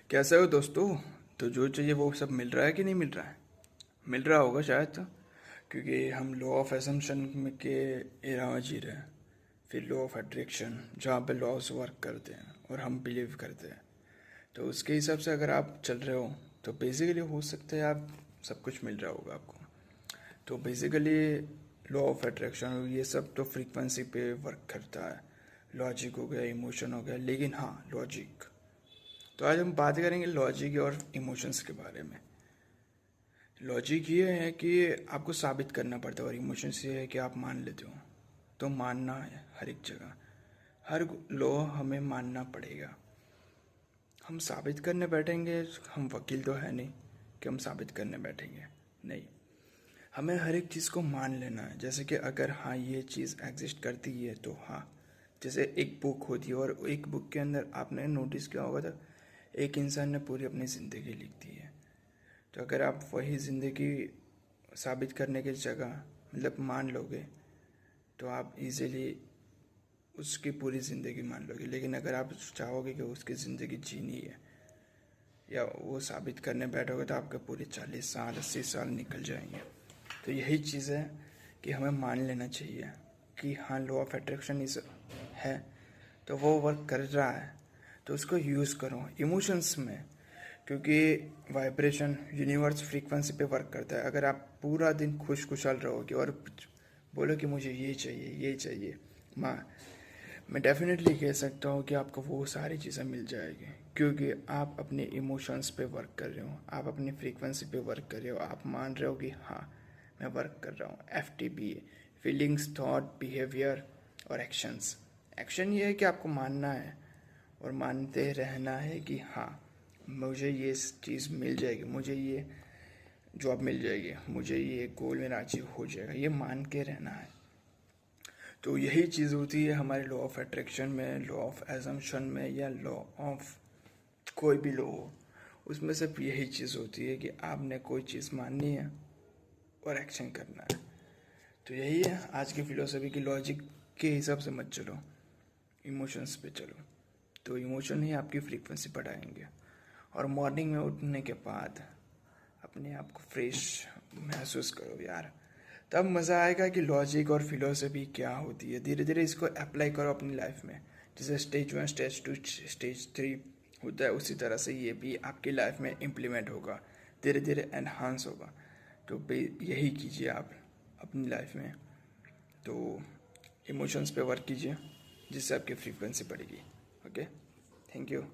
कैसे हो दोस्तों। तो जो चाहिए वो सब मिल रहा है कि नहीं मिल रहा है? मिल रहा होगा शायद तो, क्योंकि हम लॉ ऑफ असम्पशन के एरा में जी रहे हैं। फिर लॉ ऑफ अट्रैक्शन जहाँ पे लॉज वर्क करते हैं और हम बिलीव करते हैं। तो उसके हिसाब से अगर आप चल रहे हो तो बेसिकली हो सकता है आप सब कुछ मिल रहा होगा आपको। तो बेसिकली लॉ ऑफ अट्रैक्शन ये सब तो फ्रीक्वेंसी पे वर्क करता है। लॉजिक हो गया, इमोशन हो गया, लेकिन हाँ लॉजिक। तो आज हम बात करेंगे लॉजिक और इमोशंस के बारे में। लॉजिक ये है कि आपको साबित करना पड़ता है और इमोशंस ये है कि आप मान लेते हो। तो मानना है हर एक जगह, हर लॉ हमें मानना पड़ेगा। हम साबित करने बैठेंगे, हम वकील तो है नहीं कि हम साबित करने बैठेंगे। नहीं, हमें हर एक चीज़ को मान लेना है। जैसे कि अगर हाँ ये चीज़ एग्जिस्ट करती है तो हाँ। जैसे एक बुक होती है और एक बुक के अंदर आपने नोटिस किया होगा तो एक इंसान ने पूरी अपनी ज़िंदगी लिख दी है। तो अगर आप वही ज़िंदगी साबित करने की जगह मतलब मान लोगे तो आप इजीली उसकी पूरी ज़िंदगी मान लोगे। लेकिन अगर आप चाहोगे कि उसकी ज़िंदगी जीनी है या वो साबित करने बैठोगे तो आपके पूरे 40 साल 80 साल निकल जाएंगे। तो यही चीज़ है कि हमें मान लेना चाहिए कि हाँ लॉ ऑफ अट्रैक्शन इस है तो वो वर्क कर रहा है, तो उसको यूज़ करो इमोशंस में। क्योंकि वाइब्रेशन यूनिवर्स फ्रीक्वेंसी पे वर्क करता है। अगर आप पूरा दिन खुश खुशहाल रहोगे और बोलो कि मुझे ये चाहिए माँ, मैं डेफिनेटली कह सकता हूँ कि आपको वो सारी चीज़ें मिल जाएगी। क्योंकि आप अपने इमोशंस पे वर्क कर रहे हो, आप अपनी फ्रीक्वेंसी पे वर्क कर रहे हो, आप मान रहे हो कि हाँ मैं वर्क कर रहा हूँ। FTP, फीलिंग्स, थॉट, बिहेवियर और एक्शंस। एक्शन ये है कि आपको मानना है और मानते रहना है कि हाँ मुझे ये चीज़ मिल जाएगी, मुझे ये जॉब मिल जाएगी, मुझे ये गोल मेरा अचीव हो जाएगा, ये मान के रहना है। तो यही चीज़ होती है हमारे लॉ ऑफ अट्रैक्शन में, लॉ ऑफ एजम्पशन में, या लॉ ऑफ कोई भी लॉ हो, उसमें सिर्फ यही चीज़ होती है कि आपने कोई चीज़ माननी है और एक्शन करना है। तो यही है आज की फिलोसफी की, लॉजिक के हिसाब से मत चलो, इमोशंस पे चलो। तो इमोशन ही आपकी फ्रीक्वेंसी बढ़ाएंगे। और मॉर्निंग में उठने के बाद अपने आप को फ्रेश महसूस करो यार, तब मज़ा आएगा कि लॉजिक और फिलोसफी क्या होती है। धीरे धीरे इसको अप्लाई करो अपनी लाइफ में। जैसे स्टेज 1 स्टेज 2 स्टेज 3 होता है, उसी तरह से ये भी आपकी लाइफ में इम्प्लीमेंट होगा, धीरे धीरे एनहांस होगा। तो यही कीजिए आप अपनी लाइफ में। तो इमोशंस पे वर्क कीजिए जिससे आपकी फ्रीक्वेंसी बढ़ेगी। Okay, thank you.